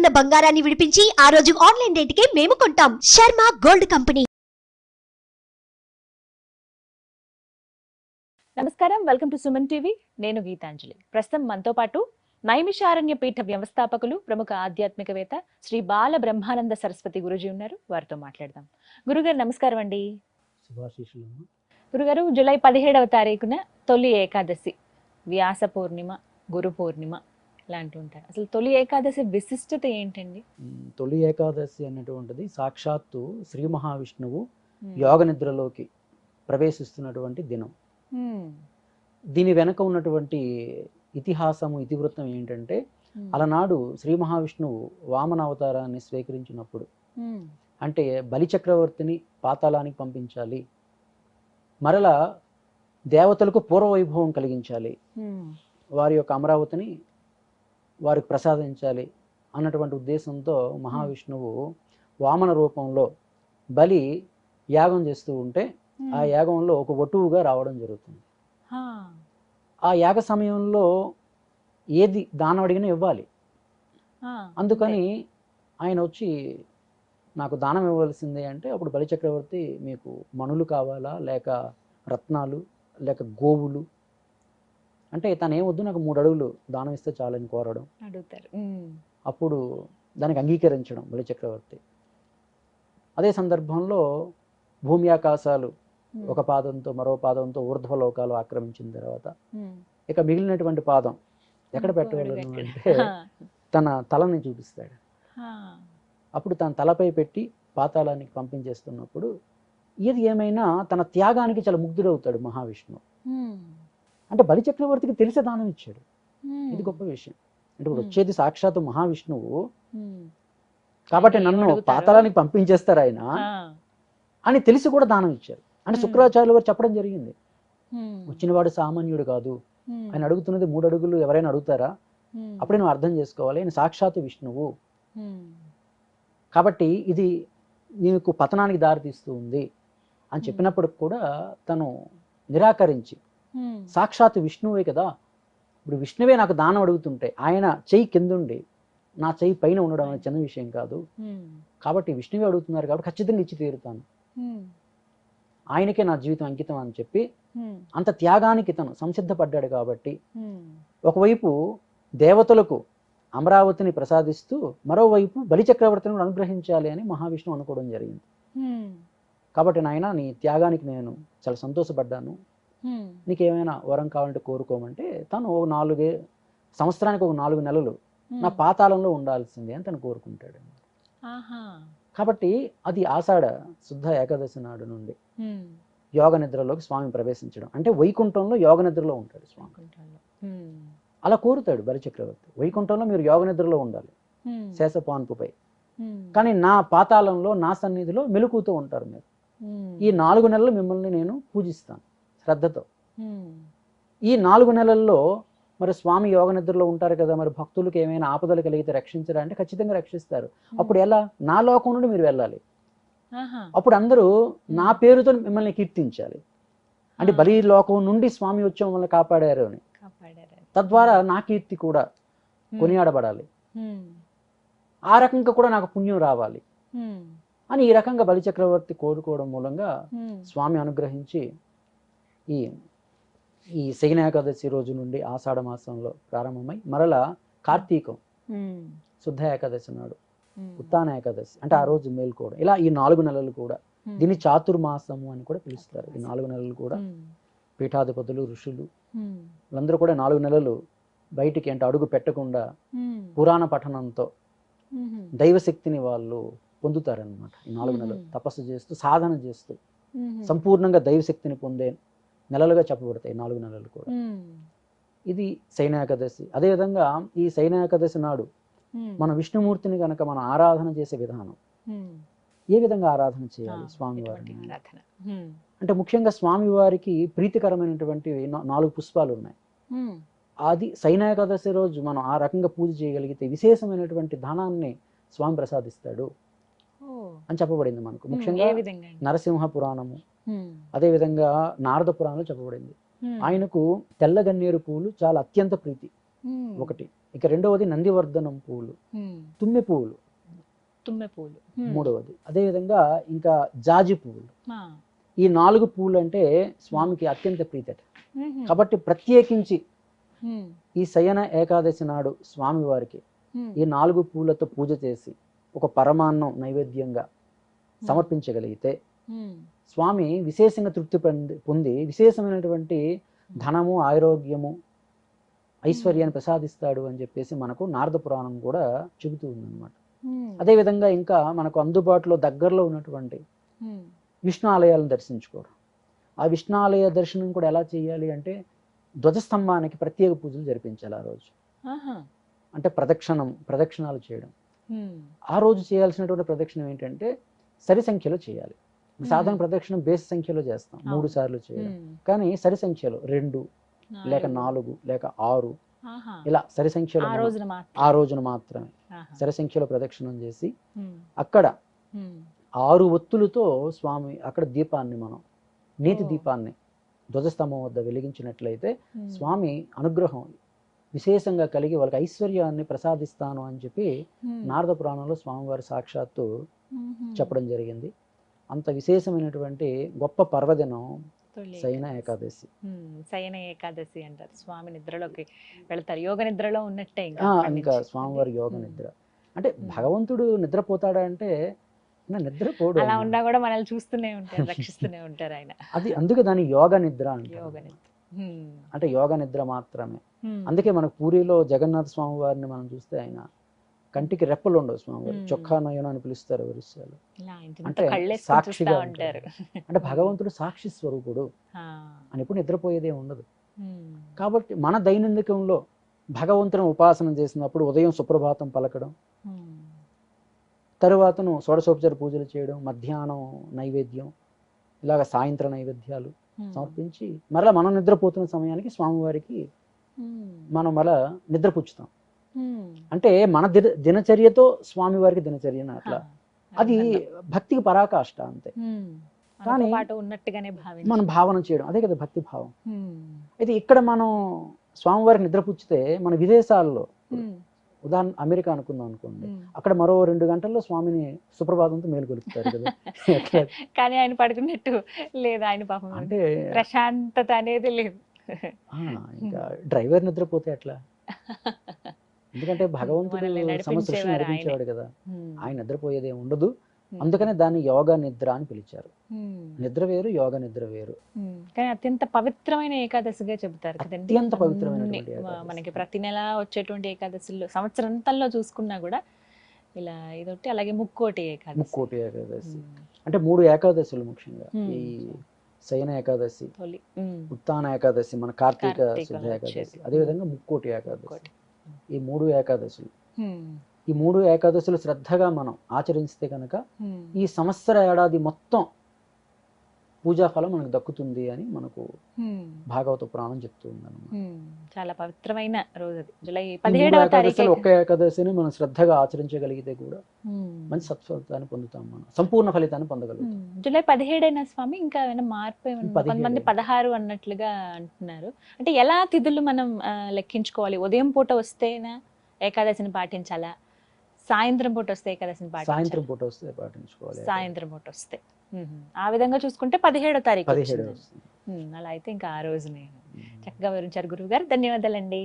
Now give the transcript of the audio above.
ఉన్న బంగారాన్ని విడిపించి ఆ రోజు ఆన్లైన్ రేటుకే మేము కొంటాం. Sharma gold company. నమస్కారం, వెల్కమ్ టు సుమన్ టీవీ. నేను గీతాంజలి. ప్రస్తుతం మనతో పాటు నైమిషారణ్య పీఠ వ్యవస్థాపకులు, ప్రముఖ ఆధ్యాత్మికవేత్త శ్రీ బాల బ్రహ్మానంద సరస్వతి గురుజీ ఉన్నారు. వారితో మాట్లాడదాం. గురుగారు నమస్కారం అండి. గురుగారు, జూలై 17వ తారీఖున తొలి ఏకాదశి, వ్యాస పూర్ణిమ, గురు పూర్ణిమ ఇలాంటి ఉంటారు. అసలు తొలి ఏకాదశి విశిష్టత ఏంటండి? తొలి ఏకాదశి అనేటువంటిది సాక్షాత్తు శ్రీ మహావిష్ణువు యోగ నిద్రలోకి ప్రవేశిస్తున్నటువంటి దినం. దీని వెనక ఉన్నటువంటి ఇతిహాసము, ఇతివృత్తం ఏంటంటే, అలనాడు శ్రీ మహావిష్ణువు వామన అవతారాన్ని స్వీకరించినప్పుడు, అంటే బలి చక్రవర్తిని పాతాళానికి పంపించాలి, మరలా దేవతలకు పూర్వవైభవం కలిగించాలి, వారి యొక్క అమరావతిని వారికి ప్రసాదించాలి అన్నటువంటి ఉద్దేశంతో మహావిష్ణువు వామన రూపంలో బలి యాగం చేస్తూ ఉంటే ఆ యాగంలో ఒక వటువుగా రావడం జరుగుతుంది. ఆ యాగ సమయంలో ఏది దానం అడిగినా ఇవ్వాలి. అందుకని ఆయన వచ్చి నాకు దానం ఇవ్వాల్సిందే అంటే, అప్పుడు బలిచక్రవర్తి మీకు మణులు కావాలా, లేక రత్నాలు, లేక గోవులు అంటే, తను ఏమొద్దు, నాకు 3 అడుగులు దానం ఇస్తే చాలని కోరడం, అడుగుతారు. అప్పుడు దానికి అంగీకరించడం బలిచక్రవర్తి. అదే సందర్భంలో భూమి ఆకాశాలు ఒక పాదంతో మరో పాదంతో ఊర్ధ్వలోకాలు ఆక్రమించిన తర్వాత ఇక మిగిలినటువంటి పాదం ఎక్కడ పెట్టగలను అంటే తన తలని చూపిస్తాడు. అప్పుడు తన తలపై పెట్టి పాతాళానికి పంపించేస్తున్నప్పుడు ఇది ఏమైనా తన త్యాగానికి చాలా ముగ్ధుడవుతాడు మహావిష్ణువు. అంటే బలిచక్రవర్తికి తెలిసే దానం ఇచ్చాడు. ఇది గొప్ప విషయం. అంటే ఇప్పుడు వచ్చేది సాక్షాత్తు మహావిష్ణువు కాబట్టి నన్ను పాతాళానికి పంపించేస్తారు ఆయన అని తెలిసి కూడా దానం ఇచ్చారు. అంటే శుక్రాచార్యులు వారు చెప్పడం జరిగింది, వచ్చినవాడు సామాన్యుడు కాదు, ఆయన అడుగుతున్నది 3 అడుగులు ఎవరైనా అడుగుతారా, అప్పుడే నువ్వు అర్థం చేసుకోవాలి, ఆయన సాక్షాత్తు విష్ణువు కాబట్టి ఇది నీకు పతనానికి దారితీస్తూ ఉంది అని చెప్పినప్పటికి కూడా తను నిరాకరించి, సాక్షాత్తు విష్ణువే కదా, ఇప్పుడు విష్ణువే నాకు దానం అడుగుతుంటే ఆయన చెయ్యి కిందుండి నా చెయ్యి పైన ఉండడం అనేది చిన్న విషయం కాదు, కాబట్టి విష్ణువే అడుగుతున్నారు కాబట్టి ఖచ్చితంగా ఇచ్చి తీరుతాను, ఆయనకే నా జీవితం అంకితం అని చెప్పి అంత త్యాగానికి తను సంసిద్ధపడ్డాడు. కాబట్టి ఒకవైపు దేవతలకు అమరావతిని ప్రసాదిస్తూ మరోవైపు బలిచక్రవర్తిని అనుగ్రహించాలి అని మహావిష్ణువు అనుకోవడం జరిగింది. కాబట్టి నాయన, నీ త్యాగానికి నేను చాలా సంతోషపడ్డాను, నీకేమైనా వరం కావాలంటే కోరుకోమంటే తను సంవత్సరానికి ఒక 4 నెలలు నా పాతాళంలో ఉండాల్సిందే అని తను కోరుకుంటాడు. కాబట్టి అది ఆషాఢ శుద్ధ ఏకాదశి నాడు నుండి యోగ నిద్రలోకి స్వామి ప్రవేశించడం, అంటే వైకుంఠంలో యోగ నిద్రలో ఉంటాడు స్వామి. అలా కోరుతాడు బలిచక్రవర్తి, వైకుంఠంలో మీరు యోగ నిద్రలో ఉండాలి శేషపాన్పుపై, కానీ నా పాతాళంలో నా సన్నిధిలో మెలుకుతూ ఉంటారు మీరు. ఈ 4 నెలలు మిమ్మల్ని నేను పూజిస్తాను శ్రద్ధతో. ఈ 4 నెలల్లో మరి స్వామి యోగ నిద్రలో ఉంటారు కదా, మరి భక్తులకు ఏమైనా ఆపదలు కలిగితే రక్షించరా అంటే ఖచ్చితంగా రక్షిస్తారు. అప్పుడు ఎలా, నా లోకం నుండి మీరు వెళ్ళాలి, అప్పుడు అందరూ నా పేరుతో మిమ్మల్ని కీర్తించాలి, అంటే బలి లోకం నుండి స్వామి వచ్చి మిమ్మల్ని కాపాడారు అని, తద్వారా నా కీర్తి కూడా కొనియాడబడాలి, ఆ రకంగా కూడా నాకు పుణ్యం రావాలి అని ఈ రకంగా బలిచక్రవర్తి కోరుకోవడం మూలంగా స్వామి అనుగ్రహించి ఈ శయన ఏకాదశి రోజు నుండి ఆషాఢ మాసంలో ప్రారంభమై మరలా కార్తీకం శుద్ధ ఏకాదశి నాడు ఉత్తాన ఏకాదశి అంటే ఆ రోజు మేల్కోవడం, ఇలా ఈ 4 నెలలు కూడా దీన్ని చాతుర్మాసము అని కూడా పిలుస్తారు. ఈ 4 నెలలు కూడా పీఠాధిపతులు, ఋషులు వీళ్ళందరూ కూడా 4 నెలలు బయటికి అంటే అడుగు పెట్టకుండా పురాణ పఠనంతో దైవశక్తిని వాళ్ళు పొందుతారనమాట. ఈ 4 నెలలు తపస్సు చేస్తూ సాధన చేస్తూ సంపూర్ణంగా దైవశక్తిని పొందే నెలలుగా చెప్పబడతాయి 4 నెలలు కూడా. ఇది శయన ఏకాదశి. అదేవిధంగా ఈ శయన ఏకాదశి నాడు మన విష్ణుమూర్తిని కనుక మనం ఆరాధన చేసే విధానం, ఏ విధంగా ఆరాధన చేయాలి స్వామివారిని అంటే, ముఖ్యంగా స్వామివారికి ప్రీతికరమైనటువంటి 4 పుష్పాలు ఉన్నాయి. అది శయన ఏకాదశి రోజు మనం ఆ రకంగా పూజ చేయగలిగితే విశేషమైనటువంటి ధనాన్ని స్వామి ప్రసాదిస్తాడు అని చెప్పబడింది మనకు. ముఖ్యంగా నరసింహ పురాణము, అదేవిధంగా నారద పురాణంలో చెప్పబడింది. ఆయనకు తెల్ల గన్నేరు పూలు చాలా అత్యంత ప్రీతి. ఒకటి. ఇక రెండవది నందివర్ధనం పువ్వులు, తుమ్మె పువ్వులు తుమ్మె పూలు, మూడవది. అదేవిధంగా ఇంకా జాజి పువ్వులు. ఈ 4 పువ్వులు అంటే స్వామికి అత్యంత ప్రీతట. కాబట్టి ప్రత్యేకించి ఈ శయన ఏకాదశి నాడు స్వామి వారికి ఈ 4 పువ్వులతో పూజ చేసి ఒక పరమాన్నం నైవేద్యంగా సమర్పించగలిగితే స్వామి విశేషంగా తృప్తి పొంది విశేషమైనటువంటి ధనము, ఆరోగ్యము, ఐశ్వర్యాన్ని ప్రసాదిస్తాడు అని చెప్పేసి మనకు నారద పురాణం కూడా చెబుతూ ఉందన్నమాట. అదేవిధంగా ఇంకా మనకు అందుబాటులో దగ్గరలో ఉన్నటువంటి విష్ణు ఆలయాలను దర్శించుకోవడం. ఆ విష్ణు ఆలయ దర్శనం కూడా ఎలా చేయాలి అంటే ధ్వజస్తంభానికి ప్రత్యేక పూజలు జరిపించాలి ఆ రోజు. అంటే ప్రదక్షిణాలు చేయడం. ఆ రోజు చేయాల్సినటువంటి ప్రదక్షిణం ఏంటంటే సరి సంఖ్యలో చేయాలి. సాధారణ ప్రదక్షిణం బేస్ సంఖ్యలో చేస్తాం, 3 సార్లు చేయడం. కానీ సరి సంఖ్యలో 2 లేక 4 లేక 6 ఇలా సరి సంఖ్యలో ఆ రోజున మాత్రమే సరి సంఖ్యలో ప్రదక్షిణం చేసి అక్కడ 6 ఒత్తులతో స్వామి అక్కడ దీపాన్ని మనం నీతి దీపాన్ని ధ్వజస్తంభం వద్ద వెలిగించినట్లయితే స్వామి అనుగ్రహం విశేషంగా కలిగి వాళ్ళకి ఐశ్వర్యాన్ని ప్రసాదిస్తాను అని చెప్పి నారద పురాణంలో స్వామివారి సాక్షాత్తు చెప్పడం జరిగింది. అంత విశేషమైనటువంటి గొప్ప పర్వదినం శయన ఏకాదశి. శయన ఏకాదశి అంటారు. స్వామి నిద్రలోకి వెళ్తారు, యోగ నిద్రలో ఉన్నట్టే. ఇంకా స్వామివారి యోగ నిద్ర అంటే భగవంతుడు నిద్రపోతాడా అంటే నిద్రపోడు, అలా ఉన్నా కూడా మనల్ని చూస్తూనే ఉంటారు, రక్షిస్తూనే ఉంటారు ఆయన. అది అందుకే దాని యోగ నిద్ర అంటే యోగ నిద్ర మాత్రమే. అందుకే మనకు పూరిలో జగన్నాథ స్వామి వారిని మనం చూస్తే ఆయన కంటికి రెప్పలు ఉండవు, స్వామివారు చొక్కా నయనం అని పిలుస్తారు వరుసలు. అంటే సాక్షిగా ఉంటారు. అంటే భగవంతుడు సాక్షి స్వరూపుడు అని ఎప్పుడు నిద్రపోయేదే ఉండదు. కాబట్టి మన దైనందికంలో భగవంతుని ఉపాసన చేసినప్పుడు ఉదయం సుప్రభాతం పలకడం, తరువాతను షోడశోపచార పూజలు చేయడం, మధ్యాహ్నం నైవేద్యం, ఇలాగ సాయంత్రం నైవేద్యాలు సమర్పించి మరలా మనం నిద్రపోతున్న సమయానికి స్వామివారికి మనం మళ్ళా నిద్రపుచ్చుతాం. అంటే మన దినచర్యతో స్వామివారికి దినచర్య అట్లా, అది భక్తికి పరాకాష్ట అంతే. కానీ ఉన్నట్టుగానే మనం భావన చేయడం అదే కదా భక్తి భావం. అయితే ఇక్కడ మనం స్వామివారికి నిద్రపుచ్చితే మన విదేశాల్లో ఉదాహరణ అమెరికా అనుకుందాం అనుకోండి, అక్కడ మరో 2 గంటల్లో స్వామిని సుప్రభాతంతో మేలుకొలుపుతారు కదా. కానీ ఆయన పడుకున్నట్టు లేదు, ఆయన పాపం అంటే ప్రశాంతత అనేది లేదు. ఇంకా డ్రైవర్ నిద్రపోతే ఎట్లా? ఎందుకంటే భగవంతుడు సమసృష్టి నడిపించేవాడు కదా, ఆయన నిద్రపోయేదే ఉండదు. అందుకనే దాన్ని యోగ నిద్ర అని పిలిచారు. నిద్ర వేరు, యోగ నిద్ర వేరు. కానీ అత్యంత పవిత్రమైన ఏకాదశిగా చెబుతారు కదండి. అత్యంత పవిత్రమైన మనకి ప్రతి నెల వచ్చేటువంటి ఏకాదశిలో సంవత్సరంలో చూసుకున్నా కూడా ఇలా ఇదొకటి, అలాగే ముక్కోటి ఏకాదశి. అంటే 3 ఏకాదశులు ముఖ్యంగా, ఈ శయన ఏకాదశి, ఉత్తాన ఏకాదశి, మన కార్తీక శుద్ధ ఏకాదశి, అదేవిధంగా ముక్కోటి ఏకాదశి. ఈ 3 ఏకాదశులు, ఈ 3 ఏకాదశులు శ్రద్ధగా మనం ఆచరిస్తే కనుక ఈ సంవత్సర ఏడాది మొత్తం పూజాఫలం మనకు దక్కుతుంది అని మనకు భాగవత పురాణం చెప్తూ ఉందన్నమాట. చాలా పవిత్రమైన రోజు అది. జూలై 17వ తారీఖు ఒక్క ఏకాదశిని మనం శ్రద్ధగా ఆచరించగలిగితే కూడా మంచి సత్ఫలితాన్ని పొందుతాం, మనం సంపూర్ణ ఫలితాన్ని పొందగలుగుతాం. జూలై 17 స్వామి ఇంకా ఏమైనా మార్పు? కొంతమంది 16 అన్నట్లుగా అంటున్నారు. అంటే ఎలా తిథులు మనం లెక్కించుకోవాలి? ఉదయం పూట వస్తేనా ఏకాదశిని పాటించాలా, సాయంత్రం పూట వస్తే ఏకాదశిని పాటించాలా? సాయంత్రం పూట వస్తే పాటించుకోవాలి. సాయంత్రం పూట వస్తే ఆ విధంగా చూసుకుంటే 17వ తారీఖు. అలా అయితే ఇంకా ఆ రోజునే చక్కగా వివరించారు గురువు గారు. ధన్యవాదాలండి.